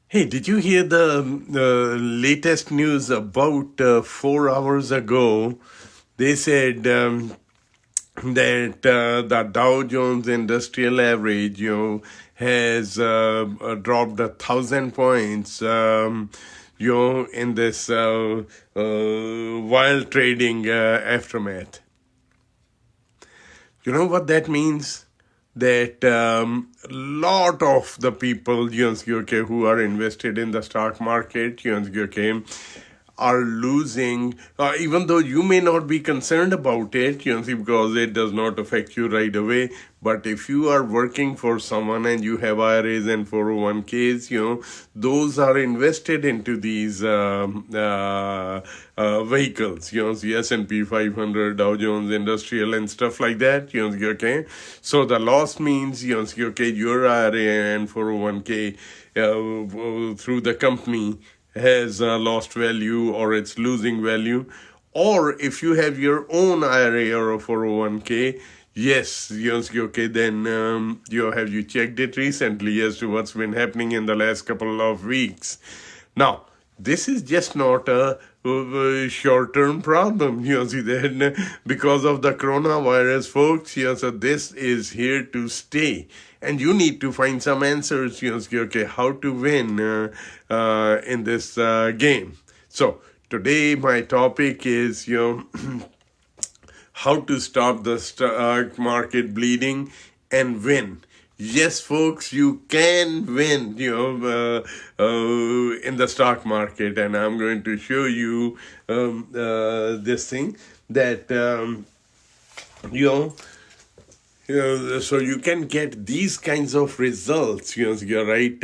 Hey, did you hear the latest news about 4 hours ago? They said that the Dow Jones Industrial Average, has dropped 1,000 points, in this wild trading aftermath. You know what that means? That lot of the people, okay, who are invested in the stock market, okay, are losing, even though you may not be concerned about it, because it does not affect you right away. But if you are working for someone and you have IRAs and 401ks, those are invested into these vehicles, the S&P 500, Dow Jones Industrial and stuff like that, okay. So the loss means, okay, your IRA and 401k through the company has lost value or it's losing value. Or if you have your own IRA or a 401k, yes, okay, then have you checked it recently as to what's been happening in the last couple of weeks? Now, this is just not a short-term problem, see that because of the coronavirus, folks, so this is here to stay. And you need to find some answers, okay, how to win in this game. So today my topic is, how to stop the stock market bleeding and win. Yes, folks, you can win, in the stock market, and I'm going to show you this thing that so you can get these kinds of results. You're right.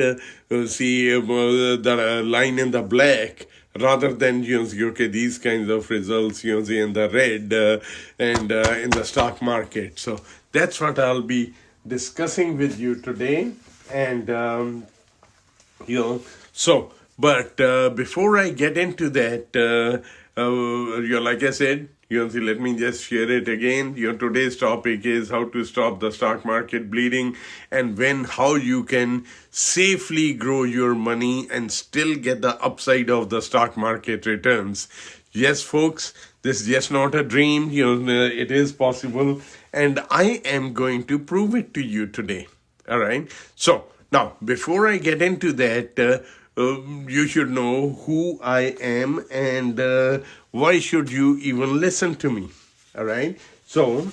See the line in the black, rather than okay, these kinds of results in the red and in the stock market. So that's what I'll be discussing with you today. And so but before I get into that, like I said, let me just share it again. Today's topic is how to stop the stock market bleeding and how you can safely grow your money and still get the upside of the stock market returns. Yes, folks, this is just not a dream. It is possible, and I am going to prove it to you today. All right. So now, before I get into that, you should know who I am and why should you even listen to me. All right. So,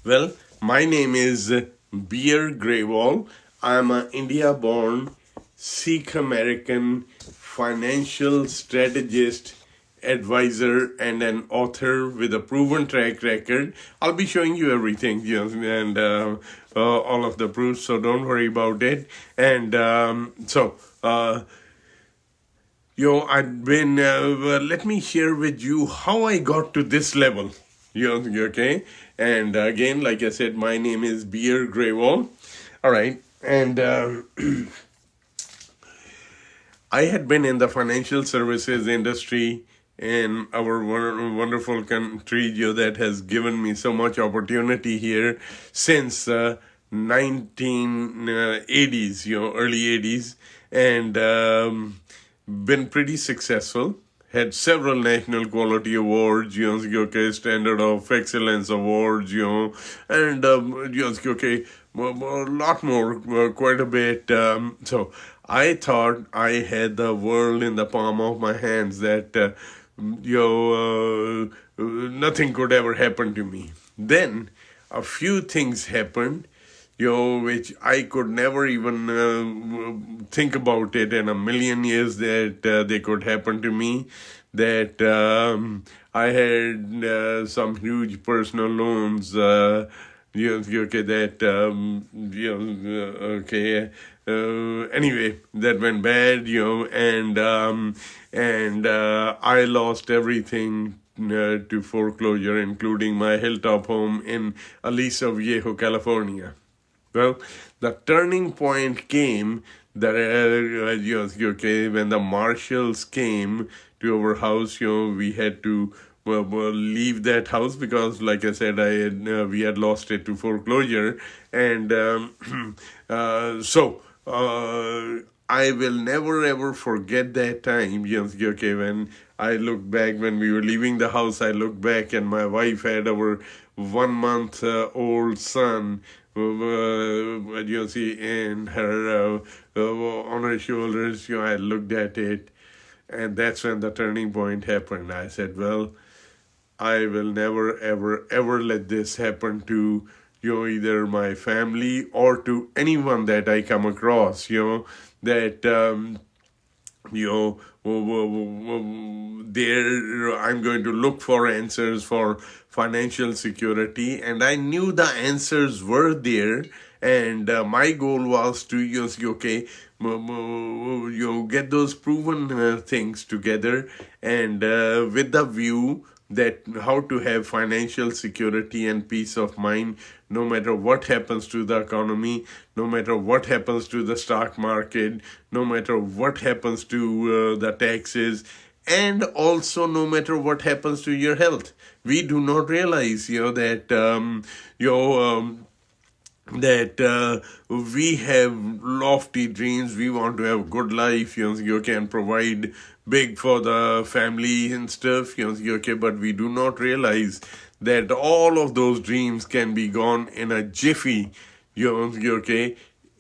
well, my name is Bir Grewall. I'm an India-born SIKH American financial strategist, advisor, and an author with a proven track record. I'll be showing you everything, and all of the proofs, so don't worry about it. And I've been, let me share with you how I got to this level, okay? And again, like I said, my name is Bir Grewall. All right, and I had been in the financial services industry in our wonderful country, that has given me so much opportunity here since 1980s, early 80s, and been pretty successful. Had several national quality awards, okay, Standard of Excellence awards, and okay, a lot more, quite a bit. So I thought I had the world in the palm of my hands, that nothing could ever happen to me. Then a few things happened, which I could never even think about it in a million years that they could happen to me. That I had some huge personal loans, okay, that, okay, anyway, that went bad, and I lost everything to foreclosure, including my hilltop home in Aliso Viejo, California. Well, the turning point came that okay, when the marshals came to our house, we had to leave that house because, like I said, we had lost it to foreclosure, and so I will never ever forget that time. Okay, when I look back, when we were leaving the house, I look back and my wife had our 1 month old son, in her on her shoulders. I looked at it, and that's when the turning point happened. I said, well, I will never, ever, ever let this happen to, either my family or to anyone that I come across, that, there I'm going to look for answers for financial security. And I knew the answers were there. And my goal was to get those proven things together, and with the view that how to have financial security and peace of mind no matter what happens to the economy, no matter what happens to the stock market, no matter what happens to the taxes, and also no matter what happens to your health. We do not realize, that we have lofty dreams. We want to have good life. You can provide big for the family and stuff. But we do not realize that all of those dreams can be gone in a jiffy.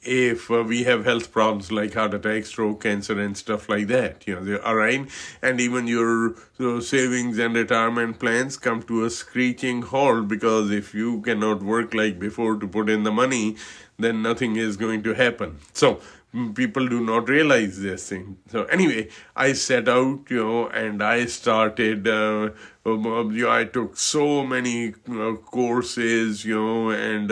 If we have health problems like heart attack, stroke, cancer, and stuff like that, all right? And even your savings and retirement plans come to a screeching halt, because if you cannot work like before to put in the money, then nothing is going to happen. So people do not realize this thing. So anyway, I set out, and I started, I took so many courses, and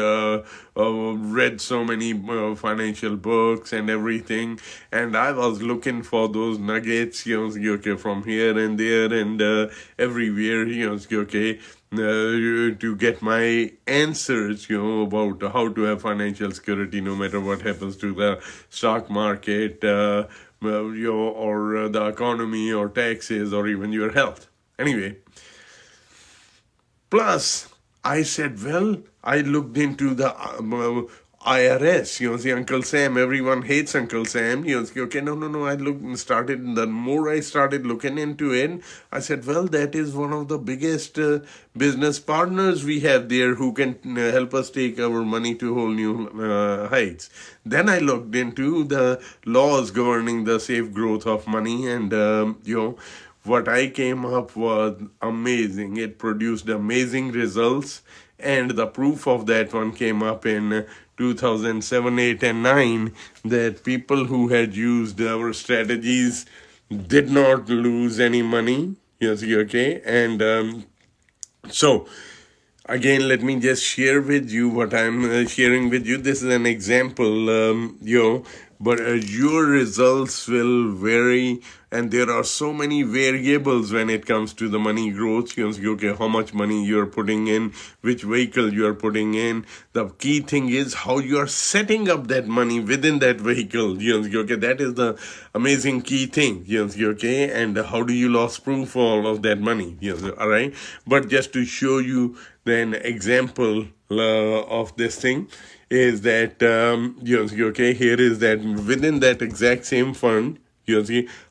read so many financial books and everything. And I was looking for those nuggets, from here and there and everywhere, to get my answers, about how to have financial security no matter what happens to the stock market, or the economy, or taxes, or even your health. Anyway, plus I said, well, I looked into the IRS, Uncle Sam. Everyone hates Uncle Sam. No. The more I started looking into it, I said, well, that is one of the biggest business partners we have there who can help us take our money to whole new heights. Then I looked into the laws governing the safe growth of money, and what I came up was amazing. It produced amazing results, and the proof of that one came up in 2007, 8, and 9, that people who had used our strategies did not lose any money. And so, again, let me just share with you what I'm sharing with you. This is an example, but your results will vary, and there are so many variables when it comes to the money growth. How much money you're putting in, which vehicle you're putting in. The key thing is how you're setting up that money within that vehicle. That is the amazing key thing. And how do you loss proof all of that money? All right. But just to show you an example of this thing, is that, here is that within that exact same fund,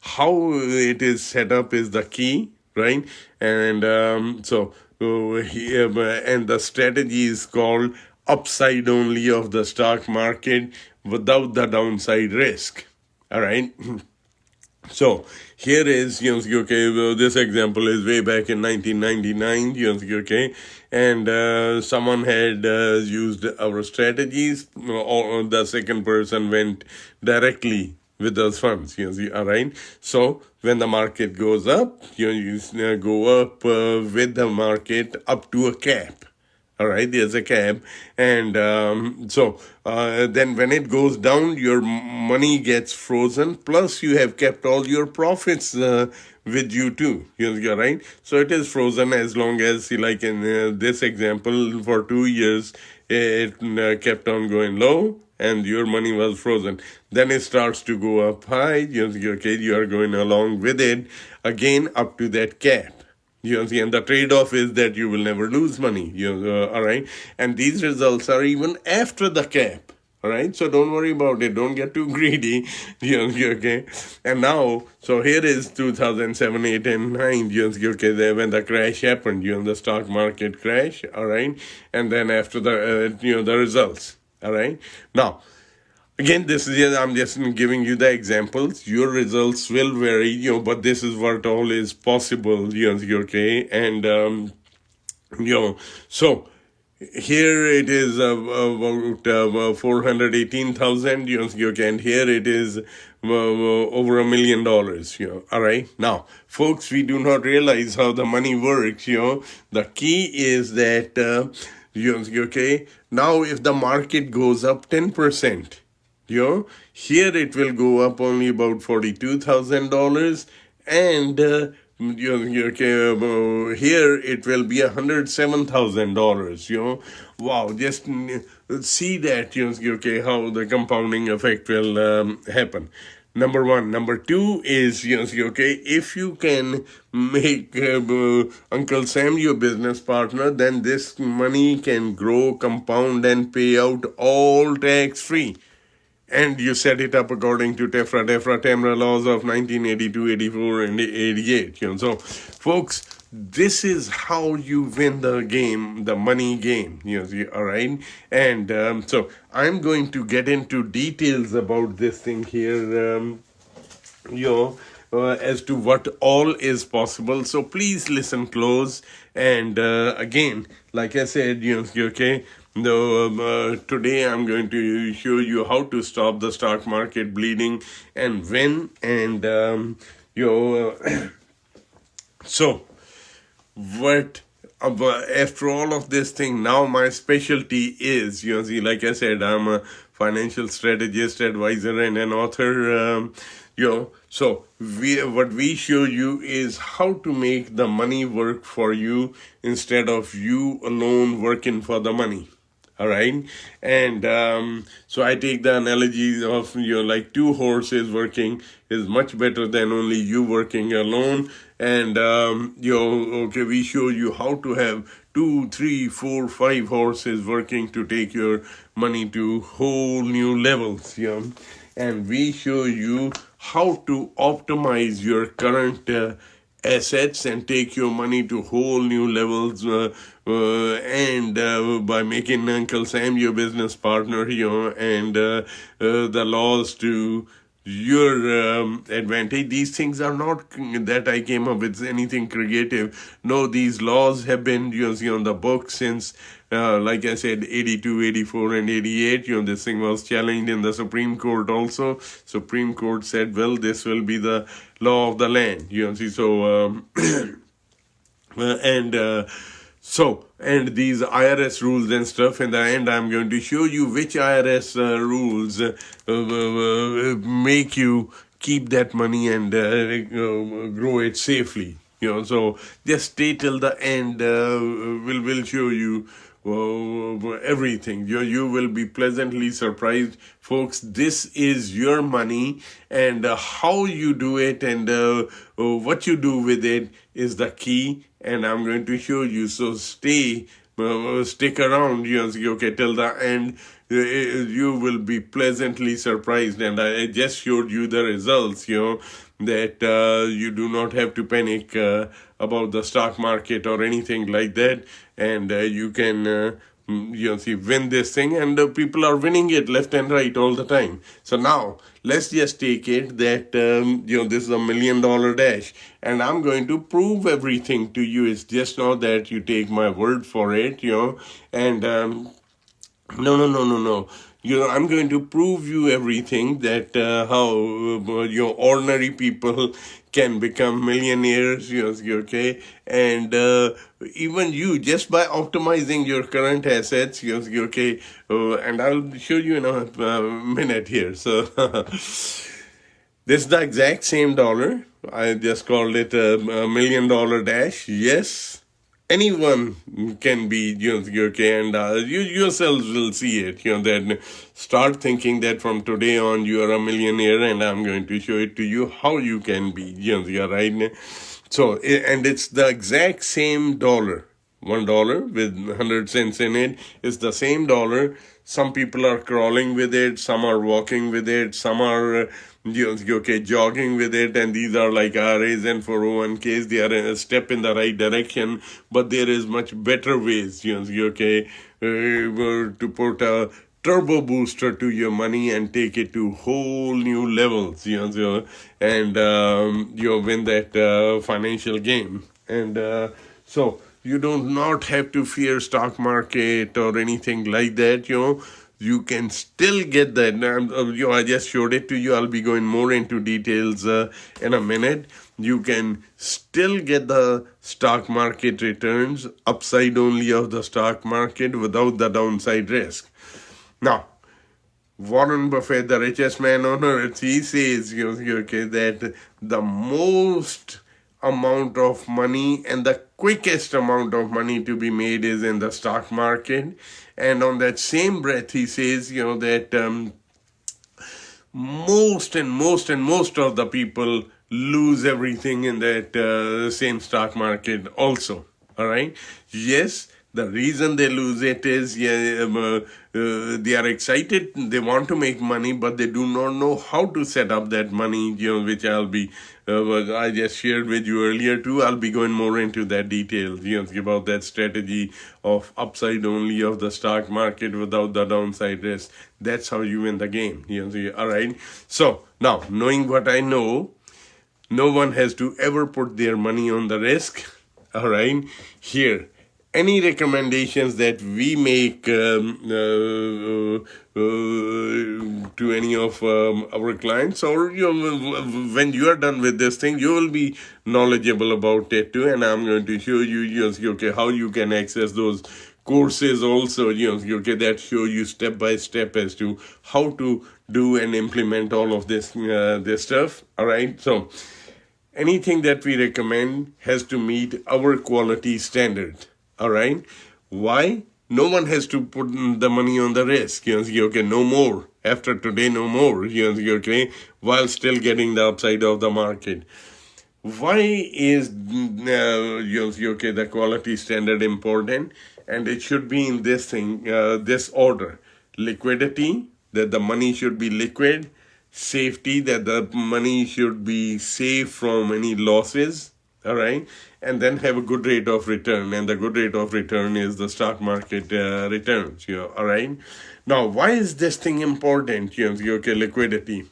how it is set up is the key, right? And and the strategy is called upside only of the stock market without the downside risk, all right? So here is, this example is way back in 1999, and someone had used our strategies, or the second person went directly with those funds, all right? So when the market goes up, you go up with the market up to a cap. All right, there's a cap. And then when it goes down, your money gets frozen. Plus, you have kept all your profits with you too. Right? So it is frozen as long as, like in this example, for 2 years, it kept on going low, and your money was frozen. Then it starts to go up high. You are going along with it again up to that cap. And the trade-off is that you will never lose money. All right. And these results are even after the cap. All right, so don't worry about it. Don't get too greedy. Okay. And now, so here is 2007, 8, and 9. Okay, when the crash happened, the stock market crash. All right, and then after the the results. All right. Now, again, this is I'm just giving you the examples. Your results will vary, but this is what all is possible. Okay, and so here it is about 418,000, and here it is over $1 million, all right? Now, folks, we do not realize how the money works, The key is that, okay, now if the market goes up 10%, here it will go up only about $42,000, and here it will be $107,000. Wow, just see that, okay, how the compounding effect will happen. Number one. Number two is, okay, if you can make Uncle Sam your business partner, then this money can grow, compound, and pay out all tax-free. And you set it up according to TEFRA laws of 1982, 84, and 88. So, folks, this is how you win the game, the money game. All right? And so I'm going to get into details about this thing here, as to what all is possible. So please listen close. And again, like I said, okay, today I'm going to show you how to stop the stock market bleeding and when. And so what after all of this thing, now my specialty is, like I said, I'm a financial strategist, advisor, and an author. So what we show you is how to make the money work for you instead of you alone working for the money. All right. And so I take the analogy of, like two horses working is much better than only you working alone. And, okay, we show you how to have 2, 3, 4, 5 horses working to take your money to whole new levels. And we show you how to optimize your current assets and take your money to whole new levels, and by making Uncle Sam your business partner, and the laws to your advantage. These things are not that I came up with anything creative. No, these laws have been on the book since like I said, 82, 84, and 88. This thing was challenged in the Supreme Court also. Supreme Court said, well, this will be the law of the land. So and these IRS rules and stuff, in the end, I'm going to show you which IRS rules make you keep that money and grow it safely. So just stay till the end. We'll show you everything. You will be pleasantly surprised, folks. This is your money, and how you do it and what you do with it is the key. And I'm going to show you. So stick around. Okay, till the end. You will be pleasantly surprised. And I just showed you the results. That you do not have to panic about the stock market or anything like that, and you can win this thing, and people are winning it left and right all the time. So now let's just take it that this is $1 million dash, and I'm going to prove everything to you. It's just not that you take my word for it, and no. I'm going to prove you everything that how your ordinary people can become millionaires, okay? And even you, just by optimizing your current assets, okay? And I'll show you in a minute here. So this is the exact same dollar. I just called it a $1 million dash. Yes. Anyone can be, okay, and you yourselves will see it, then start thinking that from today on you are a millionaire, and I'm going to show it to you how you can be, right? So, and it's the exact same dollar, $1 with 100 cents in it is the same dollar. Some people are crawling with it, some are walking with it, some are jogging with it, and these are like IRAs and 401ks. They are a step in the right direction, but there is much better ways, to put a turbo booster to your money and take it to whole new levels, and win that financial game. And so you do not have to fear stock market or anything like that, You can still get that. I just showed it to you. I'll be going more into details in a minute. You can still get the stock market returns, upside only of the stock market without the downside risk. Now, Warren Buffett, the richest man on earth, he says, that the most amount of money and the quickest amount of money to be made is in the stock market. And on that same breath, he says, that most of the people lose everything in that same stock market also. All right. Yes, the reason they lose it is they are excited, they want to make money, but they do not know how to set up that money, which I just shared with you earlier too. I'll be going more into that detail, about that strategy of upside only of the stock market without the downside risk. That's how you win the game. All right. So now, knowing what I know, no one has to ever put their money on the risk. All right. Here, any recommendations that we make to any of our clients, or when you are done with this thing, you will be knowledgeable about it too, and I'm going to show you how you can access those courses also, that show you step by step as to how to do and implement all of this stuff. All right, so anything that we recommend has to meet our quality standard. All right. Why? No one has to put the money on the risk. No more. After today, no more. While still getting the upside of the market. Why is the quality standard important? And it should be in this thing, this order: liquidity, that the money should be liquid; safety, that the money should be safe from any losses. All right. And then have a good rate of return. And the good rate of return is the stock market returns. All right. Now, why is this thing important? Liquidity.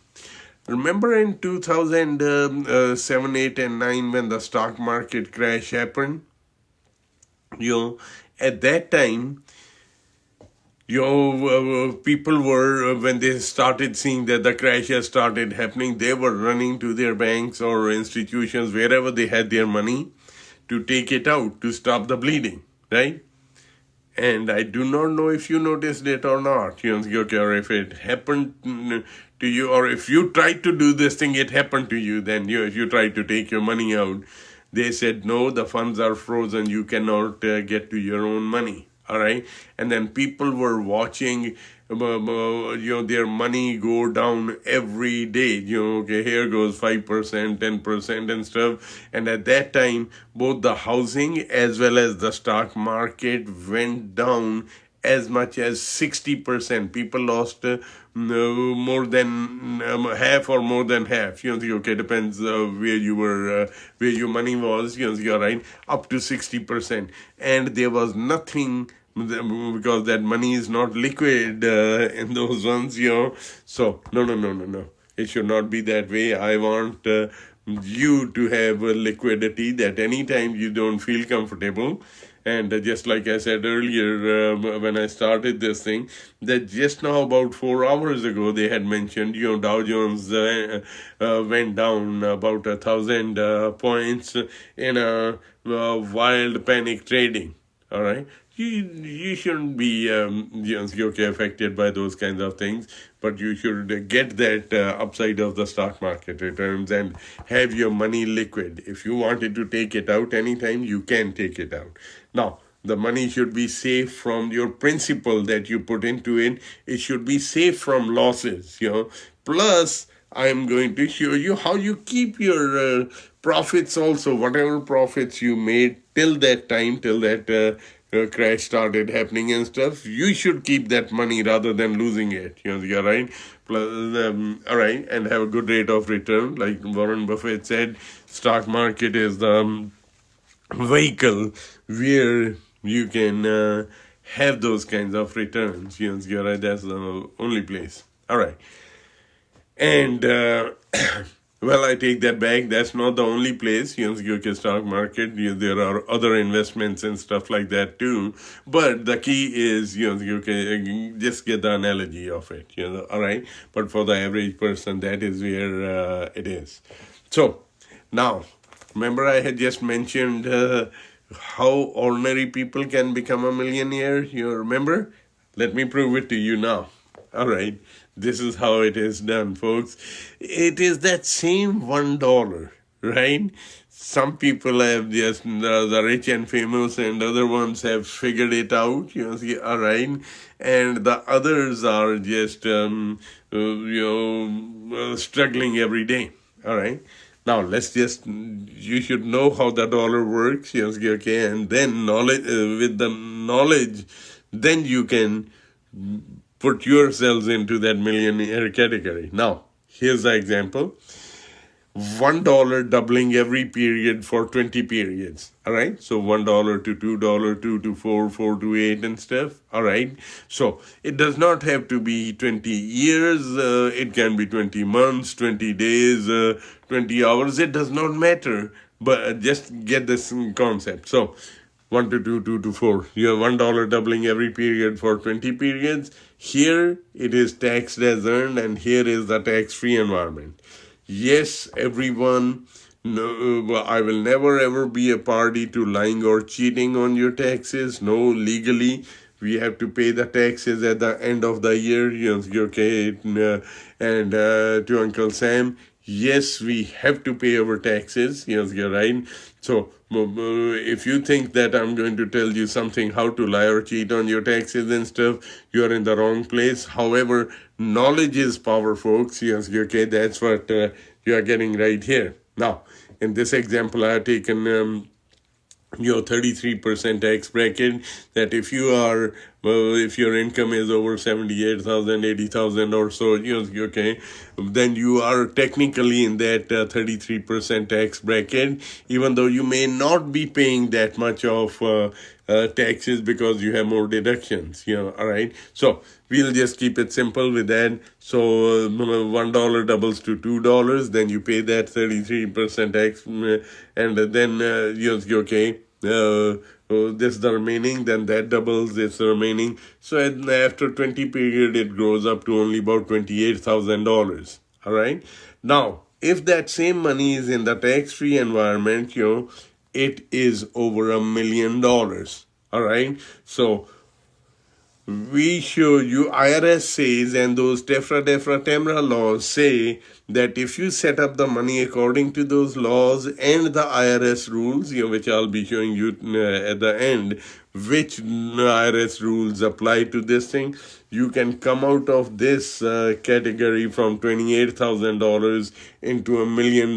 Remember in 2007, 8, and 9 when the stock market crash happened? At that time, people were, when they started seeing that the crash has started happening, they were running to their banks or institutions, wherever they had their money, to take it out, to stop the bleeding, right? And I do not know if you noticed it or not, or if it happened to you, or if you tried to do this thing, it happened to you, then if you tried to take your money out, they said, no, the funds are frozen, you cannot get to your own money. All right. And then people were watching, their money go down every day. Here goes 5%, 10% and stuff. And at that time, both the housing as well as the stock market went down as much as 60%. People lost more than half or more than half. Depends where you were, where your money was. You're right, up to 60%, and there was nothing because that money is not liquid in those ones. So no. It should not be that way. I want you to have a liquidity that anytime you don't feel comfortable. And just like I said earlier, when I started this thing, that just now about 4 hours ago, they had mentioned, Dow Jones went down about 1,000 points in a wild panic trading. All right. You shouldn't be affected by those kinds of things, but you should get that upside of the stock market returns and have your money liquid. If you wanted to take it out anytime, you can take it out. Now, the money should be safe from your principal that you put into it. It should be safe from losses, Plus, I'm going to show you how you keep your profits also, whatever profits you made till that time, till that crash started happening and stuff, you should keep that money rather than losing it. You're right. Plus, all right, and have a good rate of return. Like Warren Buffett said, stock market is the vehicle where you can have those kinds of returns. You're right. That's the only place. All right. And well, I take that back. That's not the only place. Okay, stock market. There are other investments and stuff like that too. But the key is, okay, just get the analogy of it. All right. But for the average person, that is where it is. So now, remember I had just mentioned how ordinary people can become a millionaire. You remember? Let me prove it to you now. All right. This is how it is done, folks. It is that same $1, right? Some people have just the rich and famous, and other ones have figured it out. All right, and the others are just struggling every day. All right. Now you should know how the dollar works. Okay, and then with the knowledge, then you can put yourselves into that millionaire category. Now, here's the example. $1 doubling every period for 20 periods. All right. So $1 to $2, 2 to 4, 4 to 8 and stuff. All right. So it does not have to be 20 years. It can be 20 months, 20 days, 20 hours. It does not matter. But just get this concept. So 1 to 2, 2 to 4. You have $1 doubling every period for 20 periods. Here it is taxed as earned, and here is the tax-free environment. Yes, everyone, no, I will never ever be a party to lying or cheating on your taxes. No, legally, we have to pay the taxes at the end of the year. Okay, and to Uncle Sam, yes, we have to pay our taxes. Yes, you're right. So if you think that I'm going to tell you something, how to lie or cheat on your taxes and stuff, you're in the wrong place. However, knowledge is power, folks. Yes, okay, that's what you are getting right here. Now, in this example, I have taken your 33% tax bracket, that if you are, if your income is over 78,000, 80,000 or so, okay, then you are technically in that 33% tax bracket, even though you may not be paying that much of taxes because you have more deductions, all right. So we'll just keep it simple with that. So $1 doubles to $2, then you pay that 33% tax, and then okay. This the remaining, then that doubles, it's the remaining. So after 20 period, it grows up to only about $28,000. All right. Now, if that same money is in the tax-free environment, it is over $1 million. All right. So IRS says, and those TEFRA laws say that if you set up the money according to those laws and the IRS rules, which I'll be showing you at the end, which IRS rules apply to this thing, you can come out of this category from $28,000 into $1 million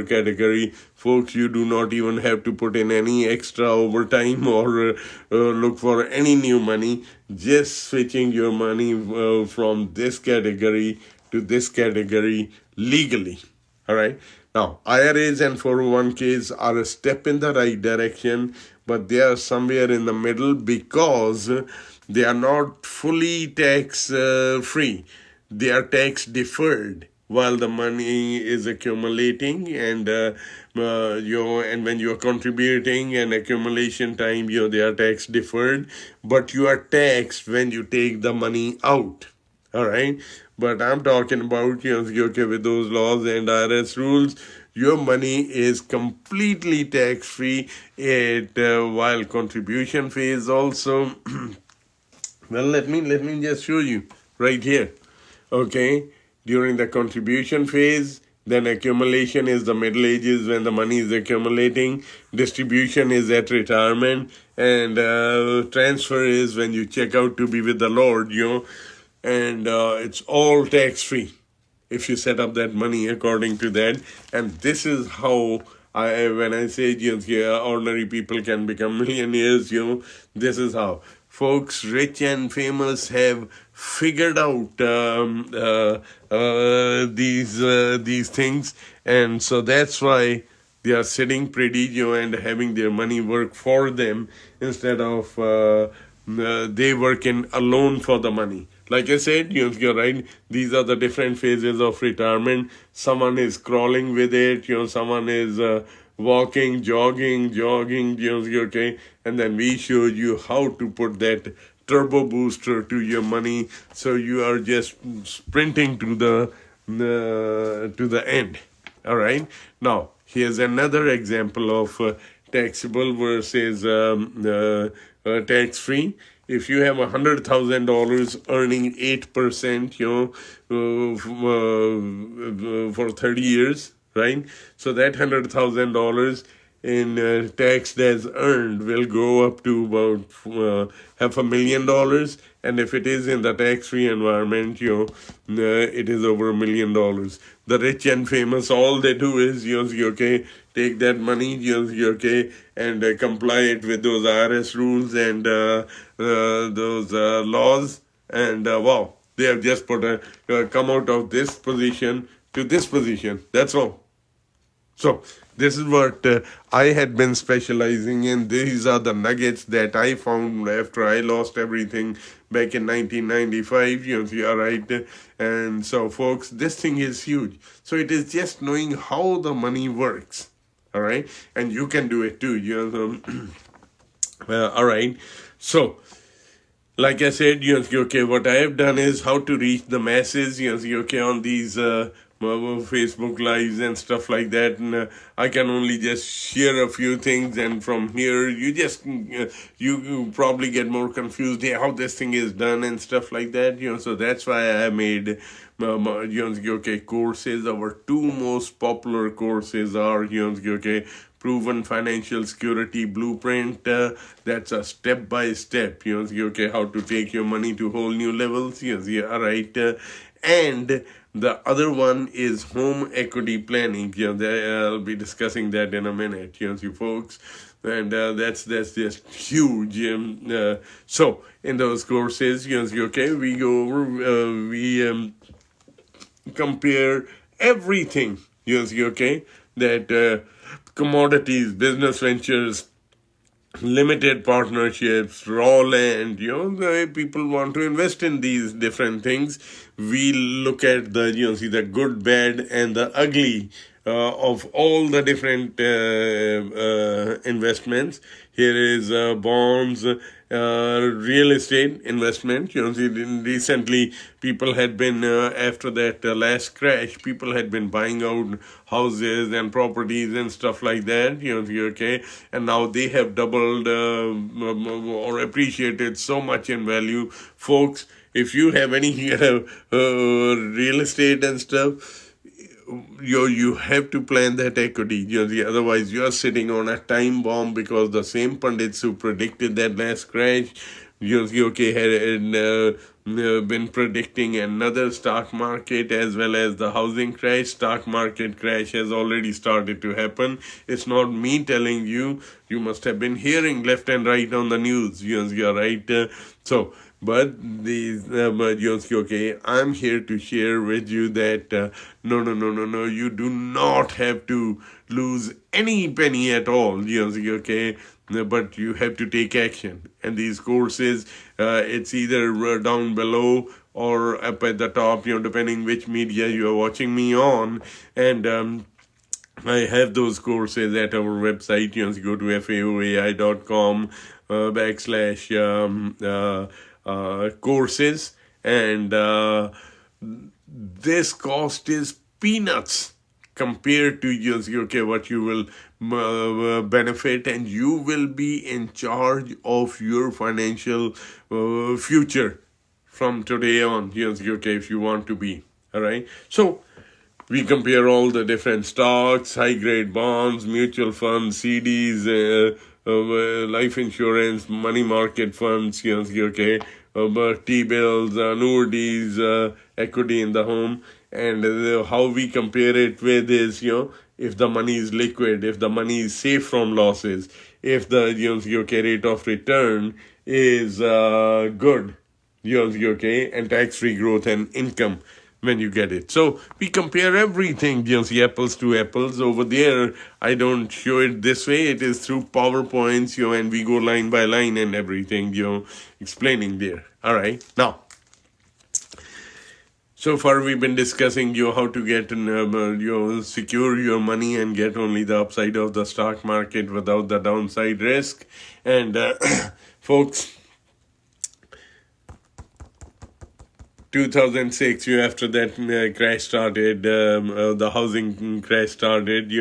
category. Folks, you do not even have to put in any extra overtime or look for any new money. Just switching your money from this category to this category legally. All right. Now, IRAs and 401ks are a step in the right direction, but they are somewhere in the middle because they are not fully tax free. They are tax deferred while the money is accumulating, and and when you are contributing and accumulation time, they are tax deferred, but you are taxed when you take the money out. All right. But I'm talking about, okay, with those laws and IRS rules, your money is completely tax-free while contribution phase also. Well, let me just show you right here. Okay. During the contribution phase, then accumulation is the middle ages when the money is accumulating. Distribution is at retirement. And transfer is when you check out to be with the Lord, and it's all tax-free if you set up that money according to that. And this is how when I say, ordinary people can become millionaires, this is how. Folks, rich and famous have figured out these things, and so that's why they are sitting pretty, and having their money work for them instead of they working alone for the money. Like I said, you're right. These are the different phases of retirement. Someone is crawling with it. Someone is walking, jogging. Okay, and then we showed you how to put that turbo booster to your money, so you are just sprinting to the end. All right. Now here's another example of taxable versus tax-free. If you have $100,000 earning 8%, for 30 years, right? So that $100,000 in tax that's earned will go up to about $500,000, and if it is in the tax-free environment, it is over $1 million. The rich and famous, all they do is, take that money, and comply it with those IRS rules and those laws, and wow, they have just come out of this position to this position. That's all. So this is what I had been specializing in. These are the nuggets that I found after I lost everything back in 1995. You're right. And so, folks, this thing is huge. So it is just knowing how the money works. All right. And you can do it too. All right. So, like I said, what I have done is how to reach the masses, on these Facebook Lives and stuff like that, and I can only just share a few things, and from here you probably get more confused how this thing is done and stuff like that, so that's why I made courses. Our two most popular courses are Proven Financial Security Blueprint. That's a step-by-step, how to take your money to whole new levels, right, and the other one is home equity planning. I'll be discussing that in a minute, folks. And that's just huge. So in those courses, we go over, we compare everything, that commodities, business ventures, limited partnerships, raw land, the people want to invest in these different things. We look at the, the good, bad, and the ugly of all the different investments. Here is bonds, real estate investment. Recently people had been, after that last crash, people had been buying out houses and properties and stuff like that, and now they have doubled or appreciated so much in value. Folks, if you have any real estate and stuff, you have to plan that equity. Otherwise you are sitting on a time bomb, because the same pundits who predicted that last crash, had been predicting another stock market as well as the housing crash. Stock market crash has already started to happen. It's not me telling you. You must have been hearing left and right on the news. You're right. But I'm here to share with you that no, you do not have to lose any penny at all, but you have to take action. And these courses, it's either down below or up at the top, depending which media you are watching me on. And I have those courses at our website. Go to faoai.com / courses, and this cost is peanuts compared to what you will benefit, and you will be in charge of your financial future from today on, if you want to be. All right. So we compare all the different stocks, high-grade bonds, mutual funds, CDs, life insurance, money market funds, T-bills, annuities, equity in the home. And how we compare it with is, if the money is liquid, if the money is safe from losses, if the rate of return is good, and tax-free growth and income when you get it. So we compare everything, apples to apples. Over there, I don't show it this way. It is through PowerPoints, and we go line by line and everything, explaining there. All right. Now, so far we've been discussing, how to get, secure your money and get only the upside of the stock market without the downside risk. And folks, 2006, after that crash started, the housing crash started,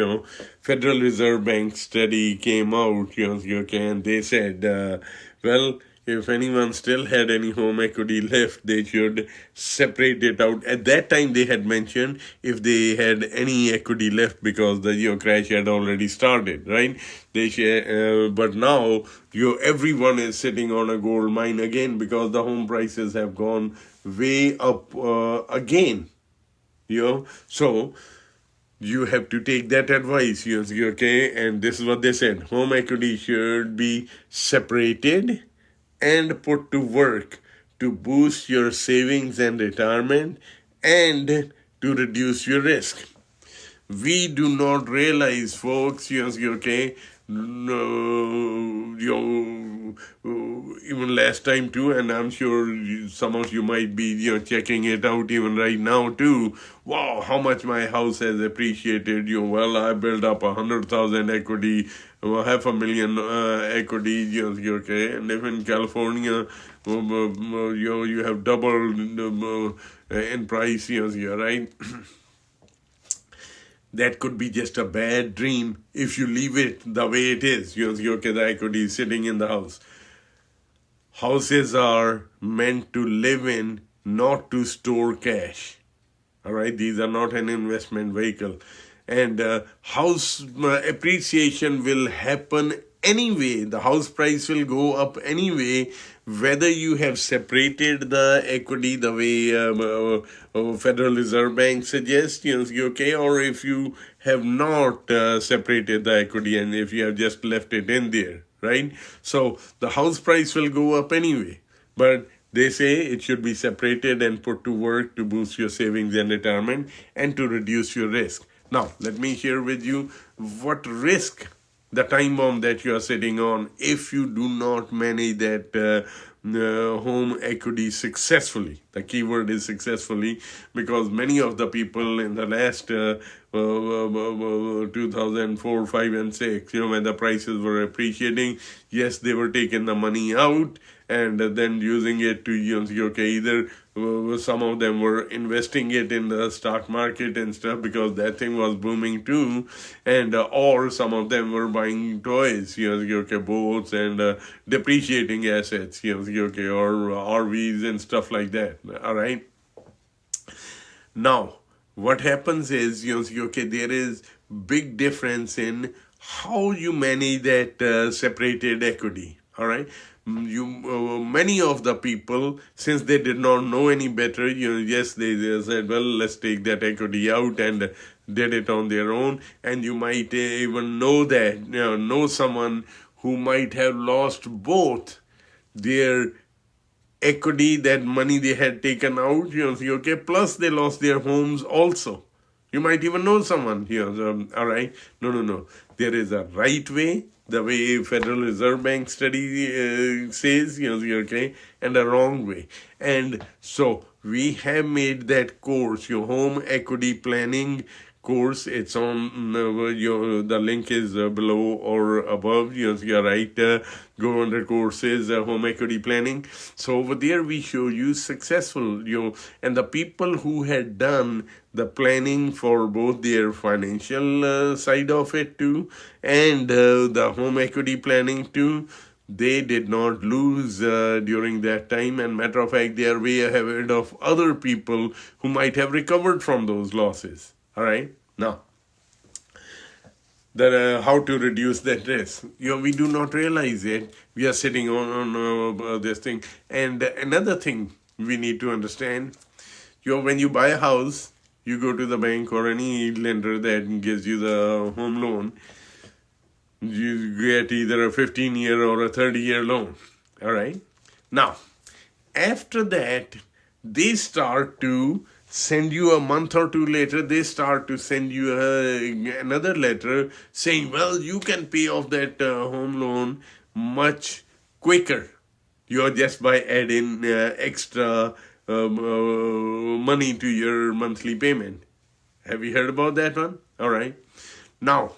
Federal Reserve Bank study came out, and they said, well, if anyone still had any home equity left, they should separate it out. At that time, they had mentioned if they had any equity left because the crash had already started, right? But now everyone is sitting on a gold mine again because the home prices have gone way up again. So you have to take that advice, And this is what they said: home equity should be separated and put to work to boost your savings and retirement and to reduce your risk. We do not realize, folks, even last time too, and I'm sure some of you might be checking it out even right now too. Wow, how much my house has appreciated. Well, I built up 100,000 equity, 500,000 equity, and if in California, you have doubled in price, right? That could be just a bad dream if you leave it the way it is. The equity is sitting in the house. Houses are meant to live in, not to store cash. All right, these are not an investment vehicle. And house appreciation will happen anyway. The house price will go up anyway, whether you have separated the equity the way Federal Reserve Bank suggests, or if you have not separated the equity and if you have just left it in there, right? So the house price will go up anyway, but they say it should be separated and put to work to boost your savings and retirement and to reduce your risk. Now, let me share with you what risk, the time bomb that you are sitting on, if you do not manage that home equity successfully. The key word is successfully, because many of the people in the last 2004, 5, and 6, when the prices were appreciating, yes, they were taking the money out and then using it to, either some of them were investing it in the stock market and stuff because that thing was booming too, and or some of them were buying toys, boats and depreciating assets, or RVs and stuff like that. All right. Now, what happens is, there is big difference in how you manage that separated equity. All right. Many of the people, since they did not know any better, yes, they said, well, let's take that equity out, and did it on their own. And you might even know that, know someone who might have lost both their equity, that money they had taken out, plus they lost their homes also. You might even know someone here. All right. No. There is a right way, the way Federal Reserve Bank study says, and a wrong way. And so we have made that course, your home equity planning course. It's on the link is below or above. You're right. Go under courses, home equity planning. So over there we show you successful, and the people who had done the planning for both their financial side of it too, and the home equity planning too, they did not lose during that time. And matter of fact, they are way ahead of other people who might have recovered from those losses. All right. Now, how to reduce that risk. We do not realize it. We are sitting on this thing. And another thing we need to understand, when you buy a house, you go to the bank or any lender that gives you the home loan, you get either a 15-year or a 30-year loan. All right. Now, after that, they start to send you a month or two later, they start to send you another letter saying, well, you can pay off that home loan much quicker. You're just by adding extra money to your monthly payment. Have you heard about that one? All right. Now,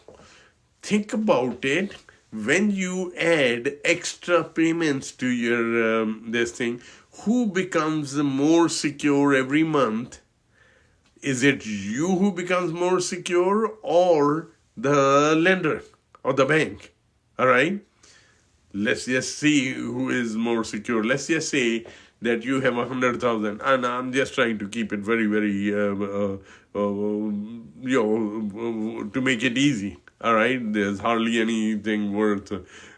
think about it. When you add extra payments to your this thing, who becomes more secure every month? Is it you who becomes more secure or the lender or the bank? All right. Let's just see who is more secure. Let's just say that you have 100,000, and I'm just trying to keep it very, very, to make it easy. All right, there's hardly anything worth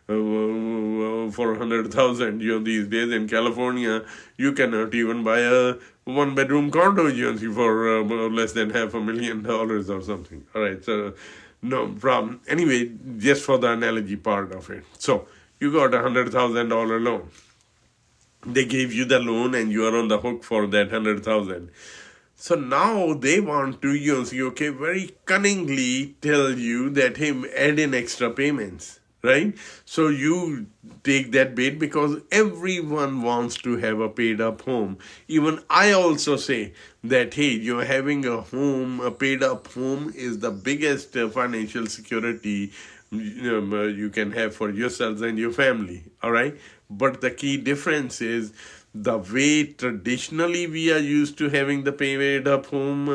for 100,000. These days in California, you cannot even buy a one-bedroom condo for less than $500,000 or something. All right, so no problem. Anyway, just for the analogy part of it. So you got a $100,000 loan. They gave you the loan, and you are on the hook for that 100,000. So now they want to, very cunningly tell you that, hey, add in extra payments, right? So you take that bait because everyone wants to have a paid up home. Even I also say that, hey, having a paid up home is the biggest financial security you can have for yourselves and your family, all right? But the key difference is the way traditionally we are used to having the paid up home,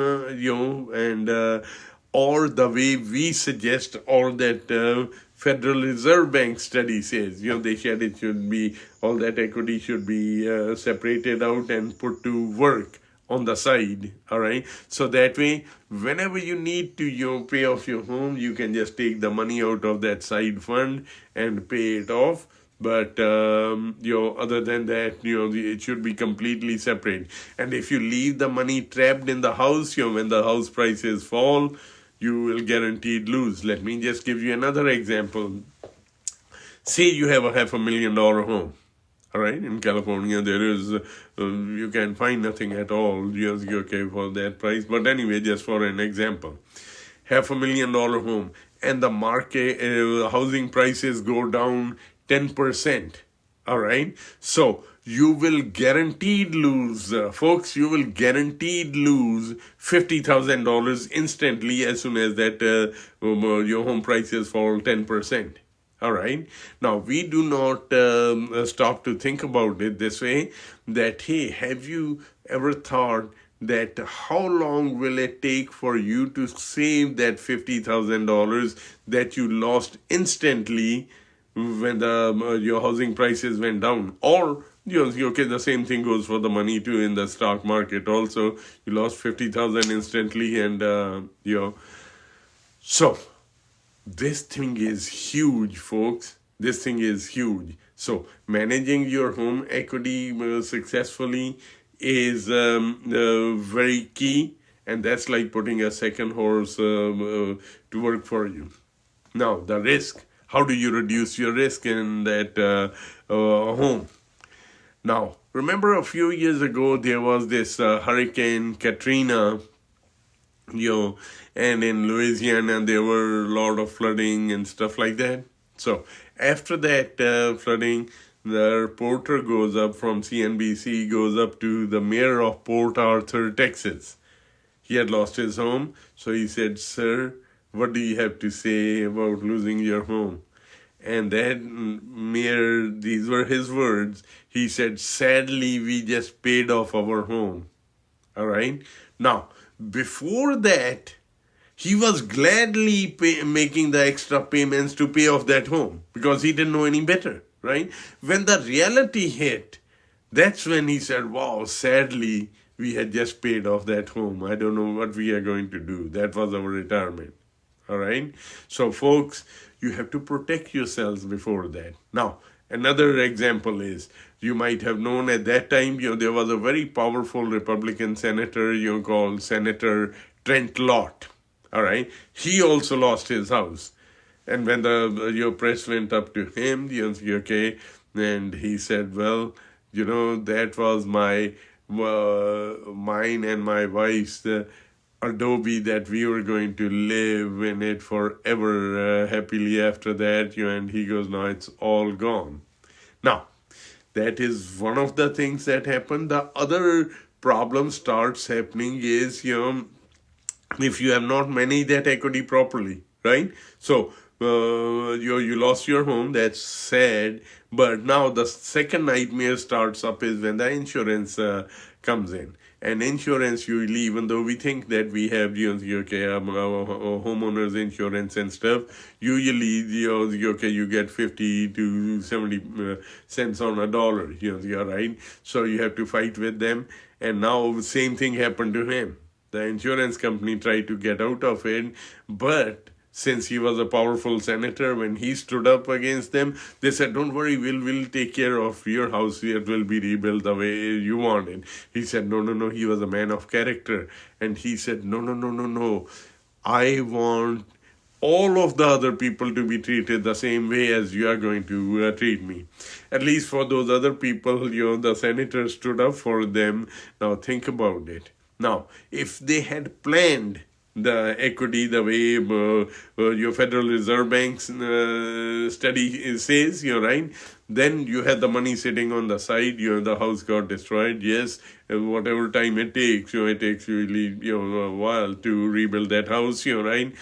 or the way we suggest, or that Federal Reserve Bank study says, they said it should be, all that equity should be separated out and put to work on the side, all right? So that way, whenever you need to pay off your home, you can just take the money out of that side fund and pay it off. But, other than that, it should be completely separate. And if you leave the money trapped in the house, when the house prices fall, you will guaranteed lose. Let me just give you another example. Say you have a $500,000 home. All right, in California, there is, you can find nothing at all, for that price. But anyway, just for an example, $500,000 home, and the market, housing prices go down 10%. All right, so you will guaranteed lose, folks, you will guaranteed lose $50,000 instantly as soon as that your home prices fall 10%. All right. Now, we do not stop to think about it this way, that, hey, have you ever thought that how long will it take for you to save that $50,000 that you lost instantly when your housing prices went down? Or, the same thing goes for the money too in the stock market also. You lost 50,000 instantly, and, so this thing is huge, folks. This thing is huge. So managing your home equity successfully is very key, and that's like putting a second horse to work for you. Now, the risk. How do you reduce your risk in that home? Now, remember a few years ago, there was this Hurricane Katrina, and in Louisiana, there were a lot of flooding and stuff like that. So after that flooding, the reporter goes up from CNBC, goes up to the mayor of Port Arthur, Texas. He had lost his home. So he said, "Sir, what do you have to say about losing your home?" And that mayor, these were his words. He said, "Sadly, we just paid off our home." All right. Now, before that, he was gladly making the extra payments to pay off that home because he didn't know any better, right? When the reality hit, that's when he said, "Wow, sadly, we had just paid off that home. I don't know what we are going to do." That was our retirement, all right? So, folks, you have to protect yourselves before that. Now, Another example is, you might have known at that time, there was a very powerful Republican senator, called Senator Trent Lott. All right. He also lost his house. And when your press went up to him, okay, and he said, well, that was mine and my wife's adobe that we were going to live in it forever happily after that. And he goes, no, it's all gone. Now, that is one of the things that happened. The other problem starts happening is, if you have not managed that equity properly, right? So you lost your home, that's sad. But now the second nightmare starts up is when the insurance comes in. And insurance, usually, even though we think that we have homeowners insurance and stuff, usually you get 50 to 70 cents on a dollar, right? So you have to fight with them. And now the same thing happened to him. The insurance company tried to get out of it, but since he was a powerful senator, when he stood up against them, they said, don't worry, we'll take care of your house. It will be rebuilt the way you want it. He said, no. He was a man of character. And he said, no. I want all of the other people to be treated the same way as you are going to treat me. At least for those other people, the senator stood up for them. Now think about it. Now, if they had planned the equity the way your Federal Reserve Bank's study says, right? Then you had the money sitting on the side, the house got destroyed. Yes, whatever time it takes, it takes really a while to rebuild that house, right?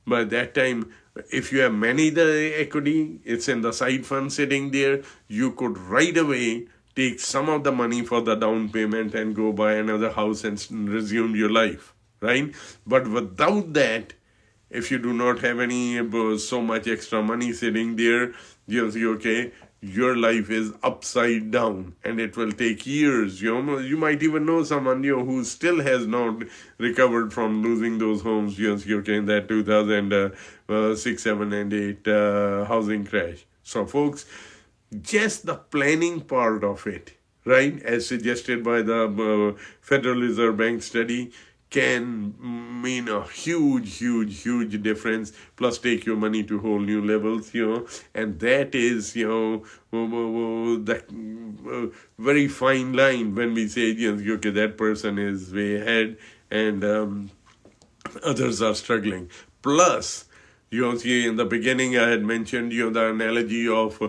By that time, if you have managed the equity, it's in the side fund sitting there, you could right away take some of the money for the down payment and go buy another house and resume your life. Right? But without that, if you do not have any so much extra money sitting there, your life is upside down and it will take years. You might even know someone who still has not recovered from losing those homes, in that 2006, 7, and 8 housing crash. So folks, just the planning part of it, right, as suggested by the Federal Reserve Bank study, can mean a huge difference, plus take your money to whole new levels, and that is, that very fine line when we say, that person is way ahead and others are struggling. Plus, in the beginning I had mentioned, the analogy of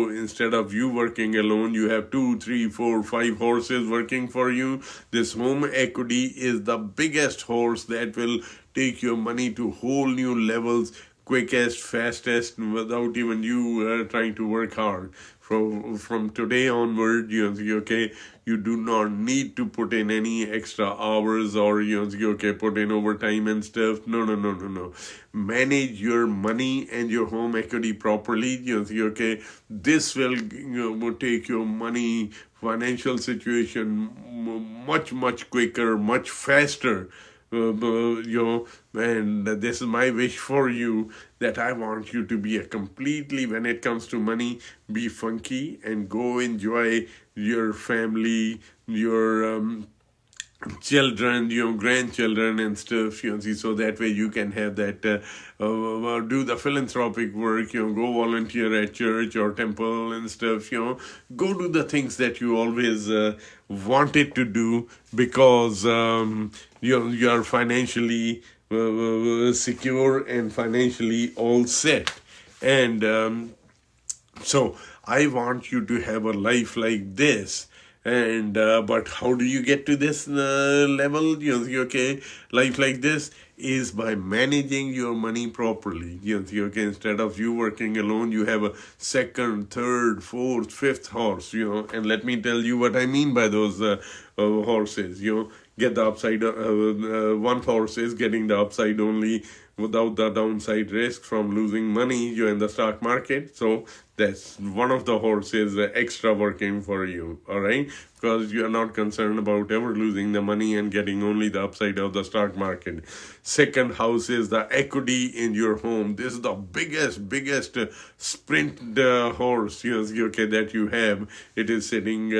instead of you working alone, you have 2, 3, 4, 5 horses working for you. This home equity is the biggest horse that will take your money to whole new levels, quickest, fastest, without even you trying to work hard. From today onward, you do not need to put in any extra hours or put in overtime and stuff. No. Manage your money and your home equity properly. This will take your money financial situation much quicker, much faster. And this is my wish for you, that I want you to be completely, when it comes to money, be funky and go enjoy your family, your children, grandchildren and stuff, so that way you can have that, do the philanthropic work, go volunteer at church or temple and stuff, go do the things that you always wanted to do, because you are financially secure and financially all set. And so I want you to have a life like this. And but how do you get to this level? Life like this is by managing your money properly. Instead of you working alone, you have a second, third, fourth, fifth horse. And let me tell you what I mean by those horses. Get the upside. One horse is getting the upside only without the downside risk from losing money you in the stock market. So that's one of the horses extra working for you, all right? Because you are not concerned about ever losing the money and getting only the upside of the stock market. Second house is the equity in your home. This is the biggest sprint horse, okay, that you have. It is sitting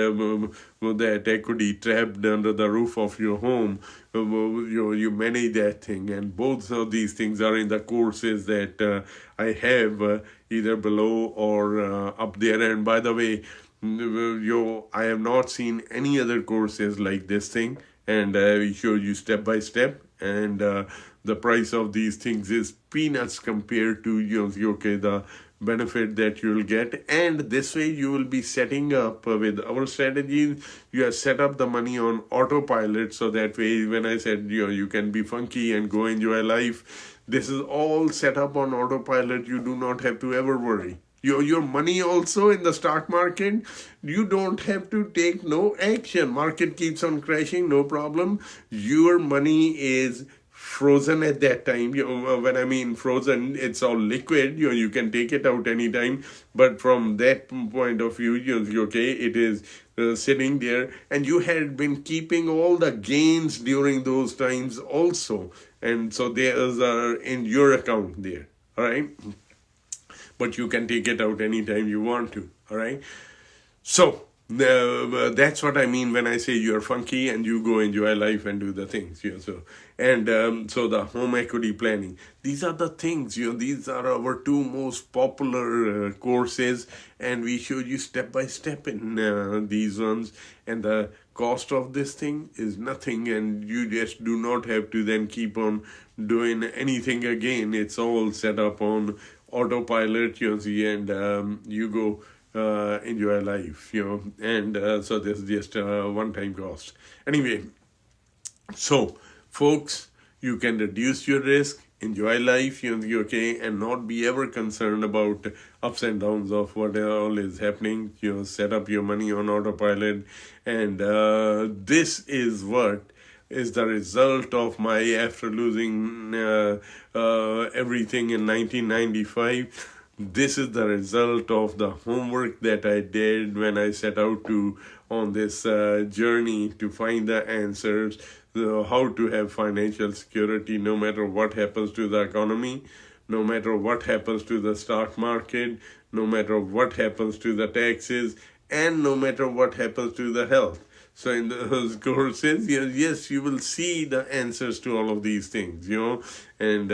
with that equity trapped under the roof of your home. You manage that thing, and both of these things are in the courses that I have either below or up there. And by the way, I have not seen any other courses like this thing, and we show you step by step, and the price of these things is peanuts compared to the benefit that you'll get. And this way you will be setting up with our strategies. You have set up the money on autopilot, so that way when I said you can be funky and go enjoy life, this is all set up on autopilot. You do not have to ever worry. Your money also in the stock market, you don't have to take no action. Market keeps on crashing, no problem. Your money is frozen at that time. When I mean frozen, it's all liquid. You can take it out anytime. But from that point of view, okay, it is sitting there, and you had been keeping all the gains during those times also, and so there's in your account there. All right. But you can take it out anytime you want to, all right? So that's what I mean when I say you're funky and you go enjoy life and do the things. So the home equity planning. These are the things, these are our two most popular courses, and we show you step by step in these ones. And the cost of this thing is nothing, and you just do not have to then keep on doing anything again. It's all set up on autopilot, and you go enjoy life, and so this is just a one-time cost. Anyway, so folks, you can reduce your risk, enjoy life, okay, and not be ever concerned about ups and downs of what all is happening. Set up your money on autopilot, and this is what is the result of my, after losing everything in 1995, this is the result of the homework that I did when I set out on this journey to find the answers, how to have financial security no matter what happens to the economy, no matter what happens to the stock market, no matter what happens to the taxes, and no matter what happens to the health. So in those courses, yes, you will see the answers to all of these things, and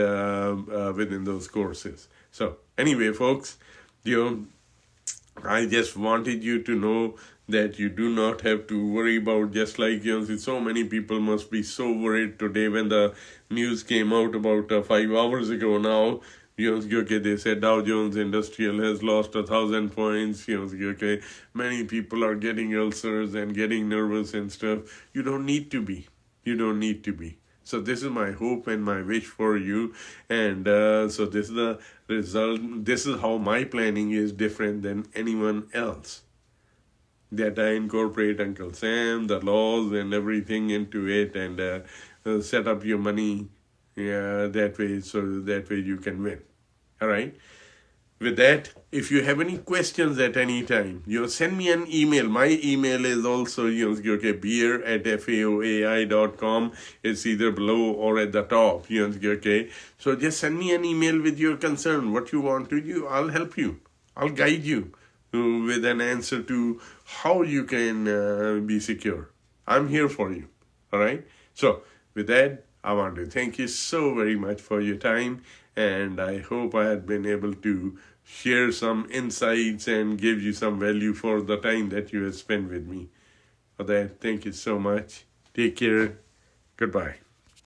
within those courses. So anyway, folks, I just wanted you to know that you do not have to worry about, just like, so many people must be so worried today when the news came out about 5 hours ago now. Okay, they said Dow Jones Industrial has lost 1,000 points. Okay, many people are getting ulcers and getting nervous and stuff. You don't need to be. You don't need to be. So this is my hope and my wish for you. And so this is the result. This is how my planning is different than anyone else. That I incorporate Uncle Sam, the laws and everything into it, and set up your money that way, so that way you can win. All right. With that, if you have any questions at any time, send me an email. My email is also beer@faoai.com. It's either below or at the top. Okay. So just send me an email with your concern, what you want to do. I'll help you. I'll guide you with an answer to how you can be secure. I'm here for you. All right. So with that, I want to thank you so very much for your time, and I hope I had been able to share some insights and give you some value for the time that you have spent with me. For that, thank you so much. Take care. Goodbye.